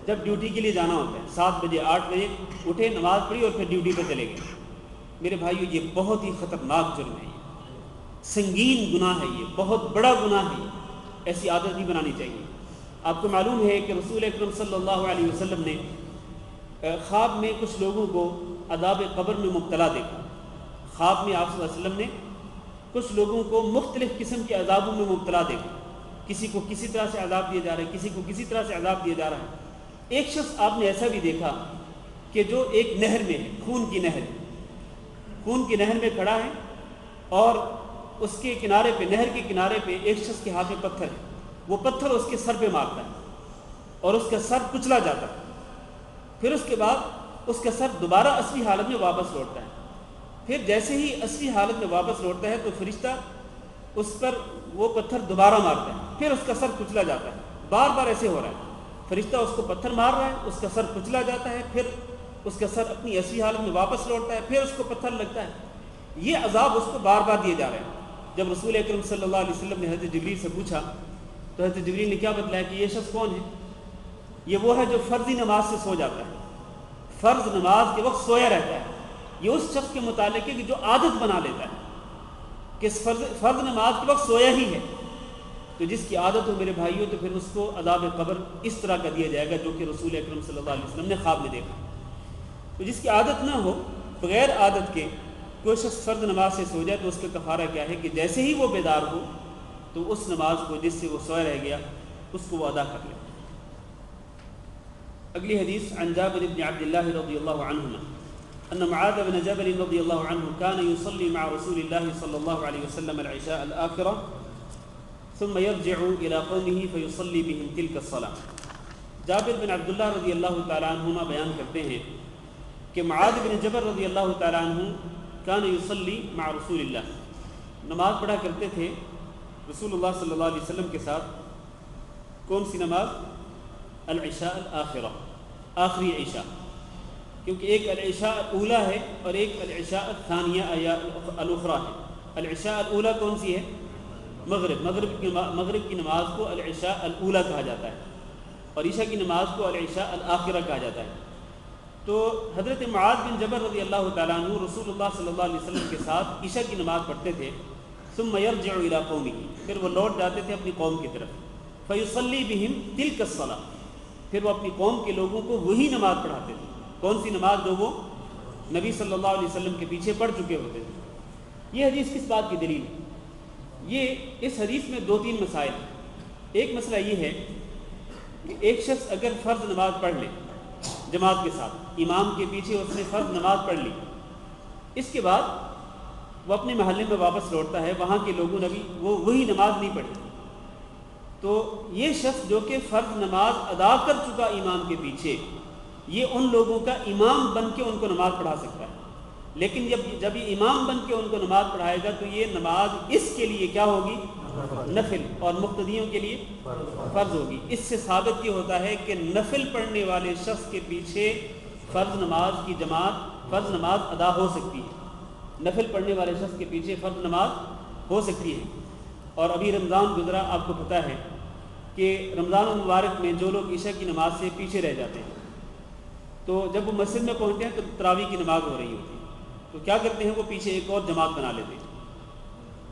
جب ڈیوٹی کے لیے جانا ہوتا ہے، 7 بجے 8 بجے اٹھے، نماز پڑھی اور پھر ڈیوٹی پہ چلے گئے۔ میرے بھائیو یہ بہت ہی خطرناک جرم ہے، سنگین گناہ ہے، یہ بہت بڑا گناہ ہے، ایسی عادت نہیں بنانی چاہیے۔ آپ کو معلوم ہے کہ رسول اکرم صلی اللہ علیہ وسلم نے خواب میں کچھ لوگوں کو عذاب قبر میں مبتلا دیکھا۔ خواب میں آپ صلی اللہ علیہ وسلم نے کچھ لوگوں کو مختلف قسم کے عذابوں میں مبتلا دیکھا، کسی کو کسی طرح سے عذاب دیا جا رہا ہے، کسی کو کسی طرح سے عذاب دیا جا رہا ہے۔ ایک شخص آپ نے ایسا بھی دیکھا کہ جو ایک نہر میں ہے، خون کی نہر میں کھڑا ہے، اور اس کے کنارے پہ، نہر کے کنارے پہ ایک شخص کے ہاتھ میں پتھر ہے، وہ پتھر اس کے سر پہ مارتا ہے اور اس کا سر کچلا جاتا ہے، پھر اس کے بعد اس کا سر دوبارہ اصلی حالت میں واپس لوٹتا ہے۔ پھر جیسے ہی اصلی حالت میں واپس لوٹتا ہے تو فرشتہ اس پر وہ پتھر دوبارہ مارتا ہے، پھر اس کا سر کچلا جاتا ہے، بار بار ایسے ہو رہا ہے، فرشتہ اس کو پتھر مار رہا ہے، اس کا سر کچلا جاتا ہے، پھر اس کا سر اپنی اصلی حالت میں واپس لوٹتا ہے، پھر اس کو پتھر لگتا ہے۔ یہ عذاب اس کو بار بار دیے جا رہے ہیں۔ جب رسول اکرم صلی اللہ علیہ وسلم نے حضرت جبریل سے پوچھا تو حضرت جبریل نے کیا بتلایا کہ یہ شخص کون ہے؟ یہ وہ ہے جو فرضی نماز سے سو جاتا ہے، فرض نماز کے وقت سویا رہتا ہے۔ یہ اس شخص کے متعلق ہے کہ جو عادت بنا لیتا ہے کہ فرض نماز کے وقت سویا ہی ہے، تو جس کی عادت ہو میرے بھائیوں تو پھر اس کو عذاب قبر اس طرح کا دیا جائے گا جو کہ رسول اکرم صلی اللہ علیہ وسلم نے خواب میں دیکھا۔ تو جس کی عادت نہ ہو، بغیر عادت کے کوئی شخص فرض نماز سے سو جائے تو اس کا کفارہ کیا ہے کہ جیسے ہی وہ بیدار ہو تو اس نماز کو جس سے وہ سویا رہ گیا اس کو وہ ادا کر لے۔ اگلی حدیث عن جابر بن عبد الله رضی اللہ عنہما ان معاذ بن جبل رضی اللہ عنہ كان يصلي مع رسول الله صلی اللہ علیہ وسلم العشاء الآخرة ثم يرجع الى قومه فيصلي بهم تلك الصلاة۔ جابر بن عبداللہ رضی اللہ تعالی عنہما بیان کرتے ہیں کہ معاذ بن جبل رضی اللہ تعالی عنہ کان یصلی مع رسول اللہ، نماز پڑھا کرتے تھے رسول اللہ صلی اللہ علیہ وسلم کے ساتھ۔ کون سی نماز؟ العشاء الآخرہ، آخری عشاء، کیونکہ ایک العشاء الاولیٰ ہے اور ایک العشاء الثانیہ یا الاخرى ہے۔ العشاء الاولیٰ کون سی ہے؟ مغرب کی نماز کو العشاء الاولیٰ کہا جاتا ہے اور عشاء کی نماز کو العشاء الآخرہ کہا جاتا ہے۔ تو حضرت معاذ بن جبل رضی اللہ تعالیٰ عنہ رسول اللہ صلی اللہ علیہ وسلم کے ساتھ عشاء کی نماز پڑھتے تھے۔ ثم يرجع الى قومه، پھر وہ لوٹ جاتے تھے اپنی قوم کی طرف. فيصلي بهم تلك الصلاة، پھر وہ اپنی قوم کے لوگوں کو وہی نماز پڑھاتے تھے. کون سی نماز؟ جو وہ نبی صلی اللہ علیہ وسلم کے پیچھے پڑھ چکے ہوتے تھے. یہ حدیث کس بات کی دلیل ہے؟ یہ اس حدیث میں 2-3 مسائل ہیں. ایک مسئلہ یہ ہے کہ ایک شخص اگر فرض نماز پڑھ لے جماعت کے ساتھ، امام کے پیچھے اس نے فرض نماز پڑھ لی، اس کے بعد وہ اپنے محلے میں واپس لوٹتا ہے، وہاں کے لوگوں نے بھی وہ وہی نماز نہیں پڑھی، تو یہ شخص جو کہ فرض نماز ادا کر چکا امام کے پیچھے، یہ ان لوگوں کا امام بن کے ان کو نماز پڑھا سکتا ہے. لیکن جب یہ امام بن کے ان کو نماز پڑھائے گا تو یہ نماز اس کے لیے کیا ہوگی؟ نفل، اور مقتدیوں کے لیے فرض ہوگی. اس سے ثابت یہ ہوتا ہے کہ نفل پڑھنے والے شخص کے پیچھے فرض نماز کی جماعت، فرض نماز ادا ہو سکتی ہے. نفل پڑھنے والے شخص کے پیچھے فرض نماز ہو سکتی ہے. اور ابھی رمضان گزرا، آپ کو پتہ ہے کہ رمضان المبارک میں جو لوگ عشاء کی نماز سے پیچھے رہ جاتے ہیں، تو جب وہ مسجد میں پہنچتے ہیں تو تراویح کی نماز ہو رہی ہوتی ہے، تو کیا کرتے ہیں؟ وہ پیچھے ایک اور جماعت بنا لیتے ہیں،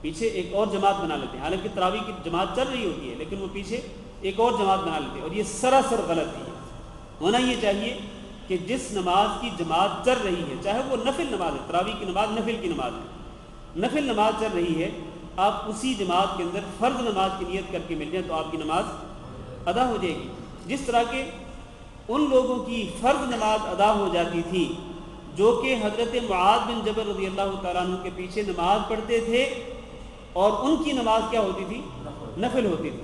پیچھے ایک اور جماعت بنا لیتے ہیں. حالانکہ تراویح کی جماعت چل رہی ہوتی ہے لیکن وہ پیچھے ایک اور جماعت بنا لیتے ہیں، اور یہ سراسر غلط ہے. ہونا یہ چاہیے کہ جس نماز کی جماعت چل رہی ہے، چاہے وہ نفل نماز ہے، تراویح کی نماز نفل کی نماز ہے، نفل نماز چل رہی ہے، آپ اسی جماعت کے اندر فرض نماز کی نیت کر کے مل جائیں تو آپ کی نماز ادا ہو جائے گی. جس طرح کہ ان لوگوں کی فرض نماز ادا ہو جاتی تھی جو کہ حضرت معاذ بن جبل رضی اللہ تعالیٰ عنہ کے پیچھے نماز پڑھتے تھے، اور ان کی نماز کیا ہوتی تھی؟ نفل ہوتی تھی.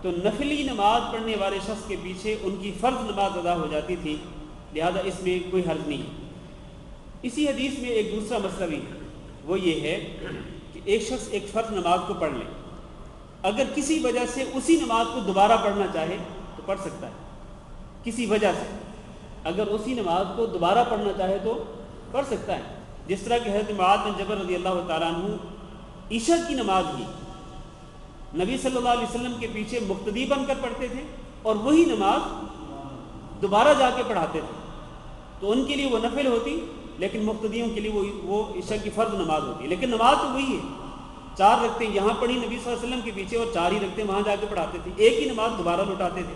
تو نفلی نماز پڑھنے والے شخص کے پیچھے ان کی فرض نماز ادا ہو جاتی تھی، لہذا اس میں کوئی حرج نہیں. اسی حدیث میں ایک دوسرا مسئلہ بھی ہے، وہ یہ ہے کہ ایک شخص ایک فرض نماز کو پڑھ لے، اگر کسی وجہ سے اسی نماز کو دوبارہ پڑھنا چاہے تو پڑھ سکتا ہے. کسی وجہ سے اگر اسی نماز کو دوبارہ پڑھنا چاہے تو پڑھ سکتا ہے. جس طرح کہ حضرت معاذ بن جبل رضی اللہ تعالیٰ عنہ عشاء کی نماز ہی نبی صلی اللہ علیہ وسلم کے پیچھے مقتدی بن کر پڑھتے تھے، اور وہی نماز دوبارہ جا کے پڑھاتے تھے، تو ان کے لیے وہ نفل ہوتی، لیکن مقتدیوں کے لیے وہ عشاء کی فرض نماز ہوتی. لیکن نماز تو وہی ہے، 4 رکعتیں یہاں پڑھی نبی صلی اللہ علیہ وسلم کے پیچھے، اور 4 ہی رکعتیں وہاں جا کے پڑھاتے تھے، ایک ہی نماز دوبارہ لوٹاتے تھے.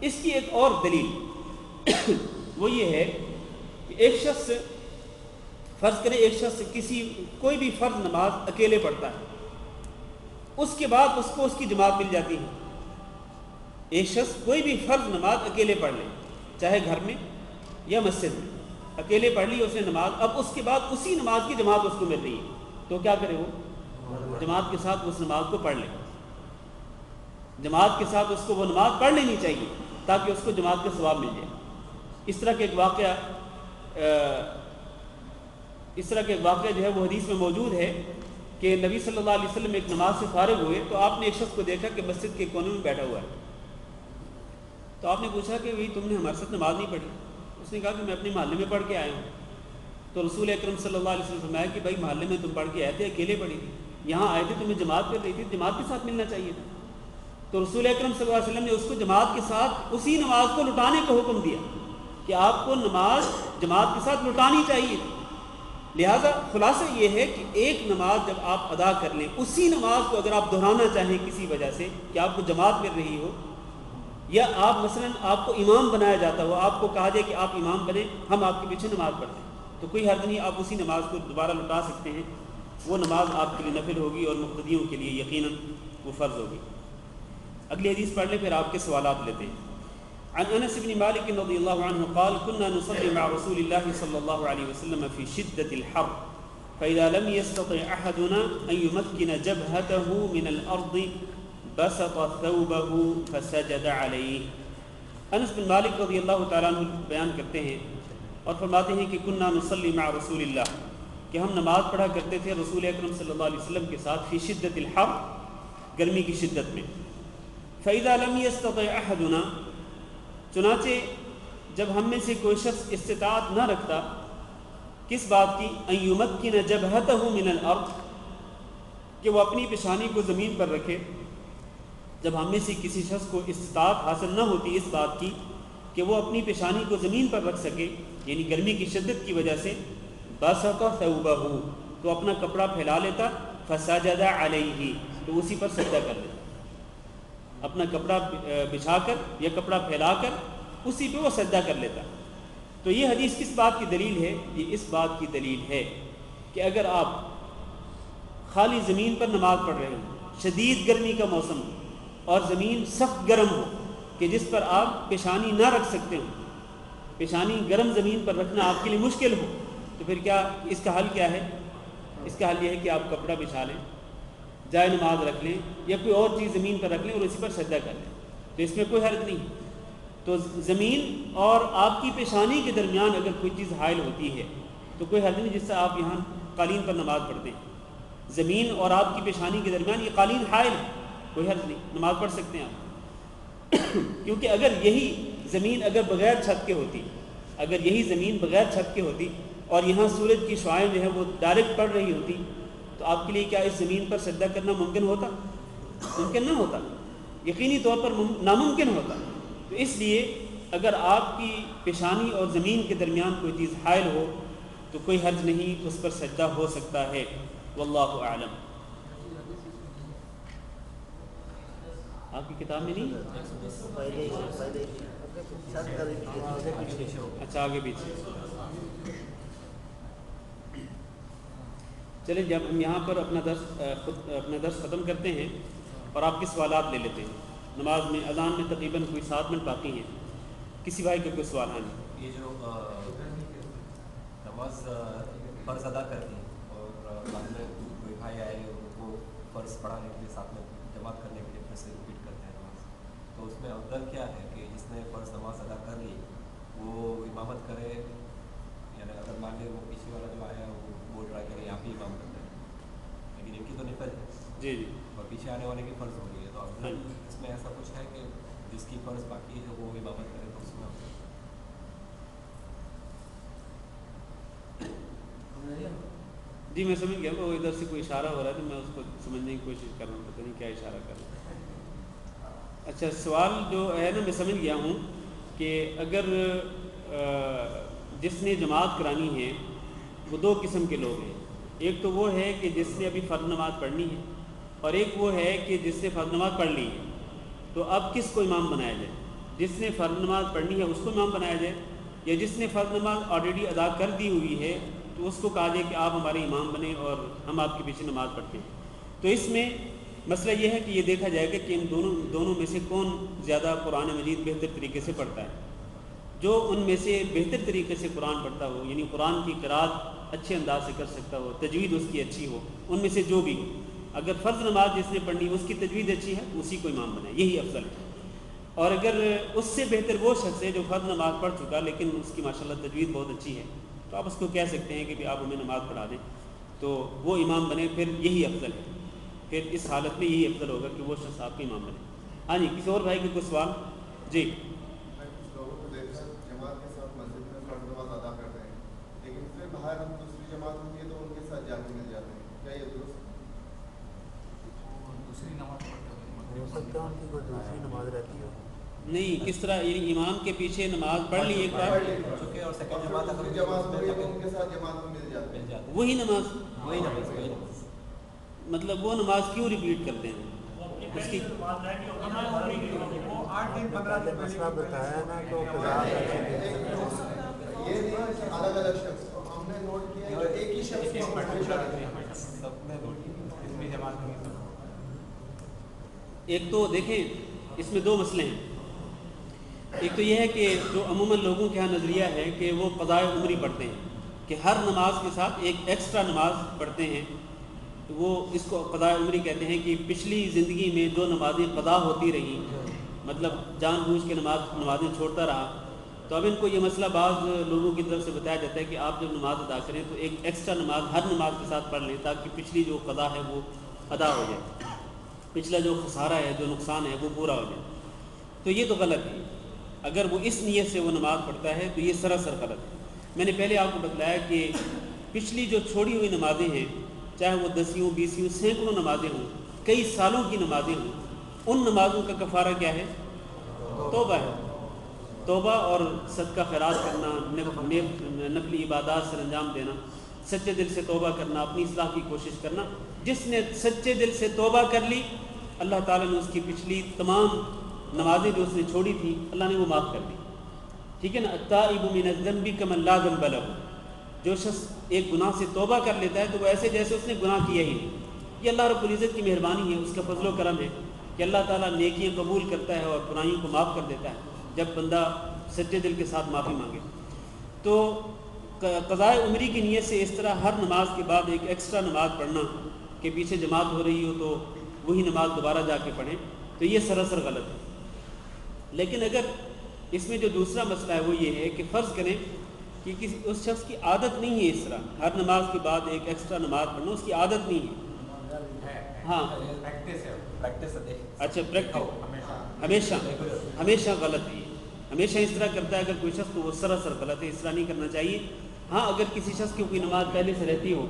اس کی ایک اور دلیل وہ یہ ہے کہ ایک شخص، فرض کریں ایک شخص کوئی بھی فرض نماز اکیلے پڑھتا ہے، اس کے بعد اس کو اس کی جماعت مل جاتی ہے. ایک شخص کوئی بھی فرض نماز اکیلے پڑھ لے، چاہے گھر میں یا مسجد میں، اکیلے پڑھ لی اس نے نماز، اب اس کے بعد اسی نماز کی جماعت اس کو مل رہی ہے، تو کیا کرے؟ وہ جماعت کے ساتھ اس نماز کو پڑھ لے. جماعت کے ساتھ اس کو وہ نماز پڑھ لینی چاہیے تاکہ اس کو جماعت کا ثواب مل جائے. اس طرح کا ایک واقعہ جو ہے وہ حدیث میں موجود ہے کہ نبی صلی اللہ علیہ وسلم ایک نماز سے فارغ ہوئے تو آپ نے ایک شخص کو دیکھا کہ مسجد کے کونے میں بیٹھا ہوا ہے. تو آپ نے پوچھا کہ بھائی تم نے ہمارے ساتھ نماز نہیں پڑھی؟ اس نے کہا کہ میں اپنے محلے میں پڑھ کے آیا ہوں. تو رسول اکرم صلی اللہ علیہ وسلم فرمایا کہ بھائی محلے میں تم پڑھ کے آئے تھے، اکیلے پڑھی تھی، یہاں آئے تھے تمہیں جماعت کر رہی تھی، جماعت کے ساتھ ملنا چاہیے تھا. تو رسول اکرم صلی اللہ علیہ وسلم نے اس کو جماعت کے ساتھ اسی نماز کو لٹانے کا حکم دیا کہ آپ کو نماز جماعت کے ساتھ لٹانی چاہیے تھی. لہٰذا خلاصہ یہ ہے کہ ایک نماز جب آپ ادا کر لیں، اسی نماز کو اگر آپ دہرانا چاہیں کسی وجہ سے کہ آپ کو جماعت مل رہی ہو، یا آپ مثلاً آپ کو امام بنایا جاتا ہو، آپ کو کہا جائے کہ آپ امام بنیں، ہم آپ کے پیچھے نماز پڑھتے ہیں، تو کوئی حرج نہیں، آپ اسی نماز کو دوبارہ لٹا سکتے ہیں. وہ نماز آپ کے لیے نفل ہوگی اور مقتدیوں کے لیے یقیناً وہ فرض ہوگی. اگلی حدیث پڑھ لیں پھر آپ کے سوالات لیتے ہیں. عن انس بن مالك رضي الله عنه قال كنا نصلي مع رسول الله صلى الله عليه وسلم في شدة الحر فإذا لم يستطع أحدنا أن يمكن جبهته من الأرض بسط ثوبه فسجد عليه. انس بن مالک رضی اللہ تعالیٰ عنہ بیان کرتے ہیں اور فرماتے ہیں کہ كنا نصلي مع رسول الله، کہ ہم نماز پڑھا کرتے تھے رسول اکرم صلی اللہ علیہ وسلم کے ساتھ فی شدت الحر، گرمی کی شدت میں. فإذا لم يستطع أحدنا، چنانچہ جب ہم میں سے کوئی شخص استطاعت نہ رکھتا کس بات کی؟ ان یمکن جبہتہ من الارض، کہ وہ اپنی پیشانی کو زمین پر رکھے. جب ہم میں سے کسی شخص کو استطاعت حاصل نہ ہوتی اس بات کی کہ وہ اپنی پیشانی کو زمین پر رکھ سکے، یعنی گرمی کی شدت کی وجہ سے، بسط ثوبہ، تو اپنا کپڑا پھیلا لیتا، فسجد علیہ، تو اسی پر سجدہ کر لیتا، اپنا کپڑا بچھا کر یا کپڑا پھیلا کر اسی پہ وہ سجدہ کر لیتا۔ تو یہ حدیث کس بات کی دلیل ہے؟ یہ اس بات کی دلیل ہے کہ اگر آپ خالی زمین پر نماز پڑھ رہے ہوں، شدید گرمی کا موسم اور زمین سخت گرم ہو کہ جس پر آپ پیشانی نہ رکھ سکتے ہوں، پیشانی گرم زمین پر رکھنا آپ کے لیے مشکل ہو، تو پھر کیا اس کا حل کیا ہے؟ اس کا حل یہ ہے کہ آپ کپڑا بچھا لیں، جائے نماز رکھ لیں یا کوئی اور چیز زمین پر رکھ لیں اور اسی پر سجدہ کر لیں، تو اس میں کوئی حرج نہیں۔ تو زمین اور آپ کی پیشانی کے درمیان اگر کوئی چیز حائل ہوتی ہے تو کوئی حرج نہیں، جس سے آپ یہاں قالین پر نماز پڑھتے ہیں، زمین اور آپ کی پیشانی کے درمیان یہ قالین حائل ہے، کوئی حرج نہیں، نماز پڑھ سکتے ہیں آپ کیونکہ اگر یہی زمین اگر بغیر چھت کے ہوتی، اگر یہی زمین بغیر چھت کے ہوتی اور یہاں سورج کی شعاعیں جو ہے وہ ڈائریکٹ پڑ رہی ہوتی تو آپ کے لیے کیا اس زمین پر سجدہ کرنا ممکن ہوتا؟ ممکن نہ ہوتا، یقینی طور پر ناممکن ہوتا۔ تو اس لیے اگر آپ کی پیشانی اور زمین کے درمیان کوئی چیز حائل ہو تو کوئی حرج نہیں، اس پر سجدہ ہو سکتا ہے، واللہ اعلم۔ آپ کی کتاب میں نہیں؟ اچھا آگے پیچھے۔ چلیں جب ہم یہاں پر اپنا درس ختم کرتے ہیں اور آپ کے سوالات لے لیتے ہیں۔ نماز میں اذان میں تقریباً کوئی 7 منٹ باقی ہیں، کسی بھائی کا کوئی سوال ہے؟ یہ جو نماز فرض ادا کرتی ہیں اور بعد میں کوئی بھائی آئے ان کو فرض پڑھانے کے لیے ساتھ میں جماعت کرنے کے لیے پھر سے ریپیٹ کرتے ہیں نماز، تو اس میں افضل کیا ہے کہ جس نے فرض نماز ادا کر لی وہ امامت کرے، یعنی اگر مان لے وہ پیچھے والا جو آیا وہ بول رہا ہے کہ یہاں بھی امام کرتا ہے لیکن ان کی تو نفل ہے جی جی، اور پیچھے آنے والے کی فرض ہو رہی ہے، تو افضل اس میں ایسا کچھ ہے کہ جس کی فرض باقی ہے وہ امامت کرے تو اس میں جی میں سمجھ گیا، وہ ادھر سے کوئی اشارہ ہو رہا ہے تو میں اس کو سمجھنے کی کوشش کر رہا ہوں، پتہ نہیں کیا اشارہ کر رہا ہوں۔ اچھا سوال جو ہے نا، میں سمجھ گیا ہوں کہ اگر جس نے جماعت کرانی ہے وہ 2 قسم کے لوگ ہیں، ایک تو وہ ہے کہ جس نے ابھی فرض نماز پڑھنی ہے اور ایک وہ ہے کہ جس نے فرض نماز پڑھ لی ہے، تو اب کس کو امام بنایا جائے؟ جس نے فرض نماز پڑھنی ہے اس کو امام بنایا جائے یا جس نے فرض نماز آلریڈی ادا کر دی ہوئی ہے تو اس کو کہا جائے کہ آپ ہمارے امام بنیں اور ہم آپ کے پیچھے نماز پڑھتے ہیں؟ تو اس میں مسئلہ یہ ہے کہ یہ دیکھا جائے گا کہ ان دونوں میں سے کون زیادہ قرآن مجید بہتر طریقے سے پڑھتا ہے۔ جو ان میں سے بہتر طریقے سے قرآن پڑھتا ہو، یعنی قرآن کی قرأت اچھے انداز سے کر سکتا ہو، تجوید اس کی اچھی ہو، ان میں سے جو بھی ہو، اگر فرض نماز جس نے پڑھنی اس کی تجوید اچھی ہے اسی کو امام بنائے، یہی افضل ہے۔ اور اگر اس سے بہتر وہ شخص ہے جو فرض نماز پڑھ چکا لیکن اس کی ماشاءاللہ تجوید بہت اچھی ہے، تو آپ اس کو کہہ سکتے ہیں کہ آپ ہمیں نماز پڑھا دیں، تو وہ امام بنے، پھر یہی افضل ہے، پھر اس حالت میں یہی افضل ہوگا کہ وہ شخص آپ کے امام بنے۔ ہاں جی، کسی اور بھائی کے کوئی سوال؟ جی باہر ہم دوسری جماعت ہوتی ہے تو ان کے ساتھ جا کے مل جاتے ہیں، کیا یہ درست؟ دوسری نماز ہو سکتا ہے ان کی کوئی دوسری نماز رہتی ہے، نہیں، کس طرح یعنی امام کے پیچھے نماز پڑھ لی ایک بار چکے اور سیکنڈ جماعت اگر جماعت ہوئی تو ان کے ساتھ جماعت میں مل جاتے ہیں، وہی نماز، وہی نماز مطلب وہ نماز کیوں ریپیٹ کرتے ہیں؟ اس کی پہلے مسئلہ بتایا نا تو قضا یہ نہیں کہ الگ الگ شخص، ہم نے نوٹ کیا ہے ایک ہی شخص ایک تو دیکھیں اس میں 2 مسئلے ہیں، ایک تو یہ ہے کہ جو عموماً لوگوں کے ہاں نظریہ ہے کہ وہ قضاء عمری پڑھتے ہیں کہ ہر نماز کے ساتھ ایک ایکسٹرا نماز پڑھتے ہیں، تو وہ اس کو قضاء عمری کہتے ہیں کہ پچھلی زندگی میں جو نمازیں قضا ہوتی رہیں، مطلب جان بوجھ کے نمازیں چھوڑتا رہا، تو اب ان کو یہ مسئلہ بعض لوگوں کی طرف سے بتایا جاتا ہے کہ آپ جب نماز ادا کریں تو ایک ایکسٹرا نماز ہر نماز کے ساتھ پڑھ لیں تاکہ پچھلی جو قضا ہے وہ ادا ہو جائے، پچھلا جو خسارہ ہے، جو نقصان ہے وہ پورا ہو جائے۔ تو یہ تو غلط ہے، اگر وہ اس نیت سے وہ نماز پڑھتا ہے تو یہ سراسر غلط ہے۔ میں نے پہلے آپ کو بتلایا کہ پچھلی جو چھوڑی ہوئی نمازیں ہیں، چاہے وہ 10 20 سینکڑوں نمازیں ہوں، کئی سالوں کی نمازیں ہوں، ان نمازوں کا کفارہ کیا ہے؟ توبہ ہے، توبہ اور صدقہ خیرات کرنا، نفلی عبادات سر انجام دینا، سچے دل سے توبہ کرنا، اپنی اصلاح کی کوشش کرنا، جس نے سچے دل سے توبہ کر لی اللہ تعالیٰ نے اس کی پچھلی تمام نمازیں جو اس نے چھوڑی تھیں اللہ نے وہ معاف کر دی. ٹھیک ہے نا. التائب من الذنب کمن لا ذنب له. جو شخص ایک گناہ سے توبہ کر لیتا ہے تو وہ ایسے جیسے اس نے گناہ کیا ہی نہیں. یہ اللہ رب العزت کی مہربانی ہے, اس کا فضل و کرم ہے کہ اللہ تعالیٰ نیکیاں قبول کرتا ہے اور برائیوں کو معاف کر دیتا ہے جب بندہ سچے دل کے ساتھ معافی مانگے. تو قضاء عمری کی نیت سے اس طرح ہر نماز کے بعد ایک ایکسٹرا نماز پڑھنا کہ پیچھے جماعت ہو رہی ہو تو وہی نماز دوبارہ جا کے پڑھیں, تو یہ سراسر غلط ہے. لیکن اگر اس میں جو دوسرا مسئلہ ہے وہ یہ ہے کہ فرض کریں کہ اس شخص کی عادت نہیں ہے اس طرح ہر نماز کے بعد ایک ایکسٹرا نماز پڑھنا, اس کی عادت نہیں ہے. ہاں اچھا پریکٹس ہمیشہ غلط ہے, ہمیشہ اس طرح کرتا ہے اگر کوئی شخص تو وہ سراسر غلط ہے, اس طرح نہیں کرنا چاہیے. ہاں اگر کسی شخص کی کوئی نماز پہلے سے رہتی ہو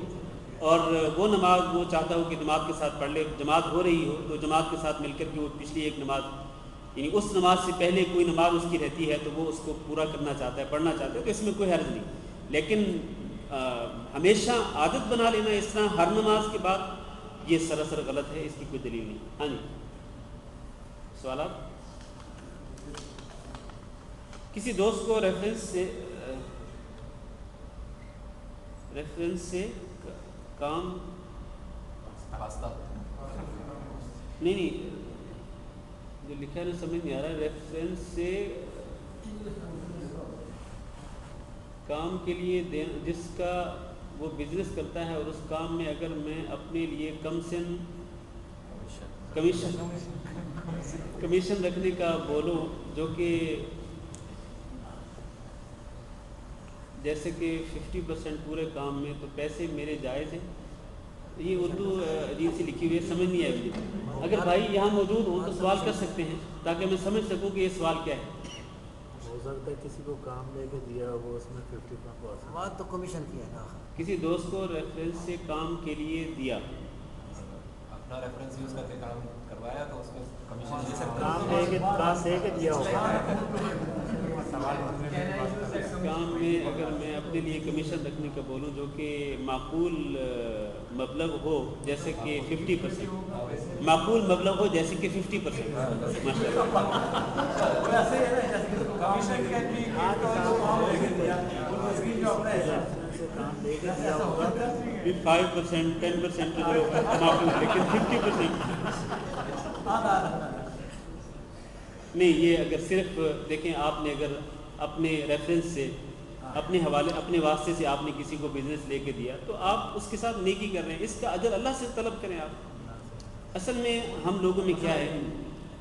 اور وہ نماز وہ چاہتا ہو کہ جماعت کے ساتھ پڑھ لے, جماعت ہو رہی ہو تو جماعت کے ساتھ مل کر کے وہ پچھلی ایک نماز یعنی اس نماز سے پہلے کوئی نماز اس کی رہتی ہے تو وہ اس کو پورا کرنا چاہتا ہے, پڑھنا چاہتا ہے, تو اس میں کوئی حرج نہیں. لیکن ہمیشہ عادت بنا لینا اس طرح ہر نماز کے بعد یہ سراسر غلط ہے, اس کی کوئی دلیل نہیں. ہاں جی سوالات؟ کسی دوست کو ریفرنس سے کام نہیں جو لکھا ہے نا سمجھ نہیں آ رہا. ریفرنس سے کام کے لیے جس کا وہ بزنس کرتا ہے اور اس کام میں اگر میں اپنے لیے کم سن کمیشن رکھنے کا بولوں جو کہ جیسے کہ 50% پورے کام میں, تو پیسے میرے جائز ہیں. یہ اردو عجیب سی لکھی ہوئی ہے, سمجھ نہیں آئی مجھے. اگر بھائی یہاں موجود ہوں تو سوال کر سکتے ہیں تاکہ میں سمجھ سکوں کہ یہ سوال کیا ہے. ہو سکتا ہے کسی کو کام لے کے دیا وہ اس میں 50% بات تو کمیشن کی ہے نا. کسی دوست کو ریفرنس سے کام کے لیے دیا, اپنا ریفرنس یوز کر کے کام کروایا تو اس میں کمیشن لے سکتے کام دے کے دیا ہوگا. کام میں اگر میں اپنے لیے کمیشن رکھنے کا بولوں جو کہ معقول مبلغ ہو جیسے کہ 50%, معقول مبلغ ہو جیسے کہ 50%, ماشاء اللہ 5% 10% معقول, لیکن 50% نہیں. یہ اگر صرف دیکھیں آپ نے اگر اپنے ریفرنس سے اپنے حوالے اپنے واسطے سے آپ نے کسی کو بزنس لے کے دیا تو آپ اس کے ساتھ نیکی کر رہے ہیں, اس کا اجر اللہ سے طلب کریں آپ. اصل میں ہم لوگوں میں کیا ہے,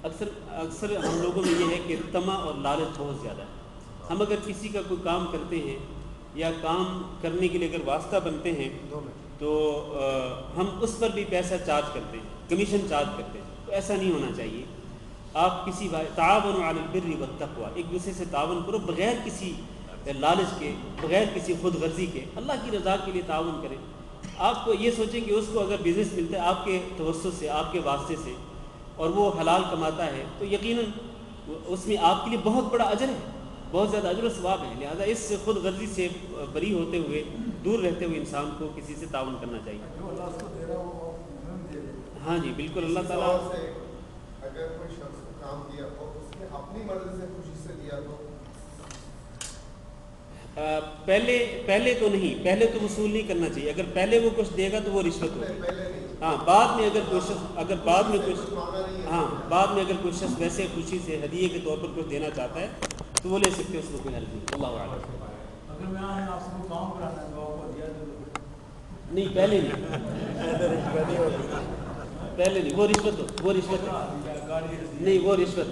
اکثر ہم لوگوں میں یہ ہے کہ طمع اور لالچ بہت زیادہ ہے. ہم اگر کسی کا کوئی کام کرتے ہیں یا کام کرنے کے لیے اگر واسطہ بنتے ہیں تو ہم اس پر بھی پیسہ چارج کرتے ہیں, کمیشن چارج کرتے ہیں. تو ایسا نہیں ہونا چاہیے. آپ کسی تعاونوا علی البر والتقوی, ایک دوسرے سے تعاون کرو بغیر کسی لالچ کے, بغیر کسی خود غرضی کے, اللہ کی رضا کے لیے تعاون کریں. آپ کو یہ سوچیں کہ اس کو اگر بزنس ملتا ہے آپ کے توسط سے, آپ کے واسطے سے, اور وہ حلال کماتا ہے تو یقیناً اس میں آپ کے لیے بہت بڑا اجر ہے, بہت زیادہ اجر و ثواب ہے. لہذا اس سے خود غرضی سے بری ہوتے ہوئے, دور رہتے ہوئے انسان کو کسی سے تعاون کرنا چاہیے. ہاں جی بالکل. اللہ تعالیٰ اگر کوئی شخص کو کام دیا اور اس نے اپنی مرضی سے خوشی سے دیا تو پہلے تو نہیں, پہلے تو وصول نہیں کرنا چاہیے. اگر پہلے وہ کچھ دے گا تو وہ رشوت ہوگی. ہاں بعد میں اگر کوئی شخص بعد میں اگر کوئی شخص ویسے خوشی سے ہدیے کے طور پر کچھ دینا چاہتا ہے تو وہ لے سکتے ہیں, اس کو کوئی حرج نہیں. اللہ اعلم. نہیں پہلے نہیں, وہ رشوت نہیں, وہ رشوت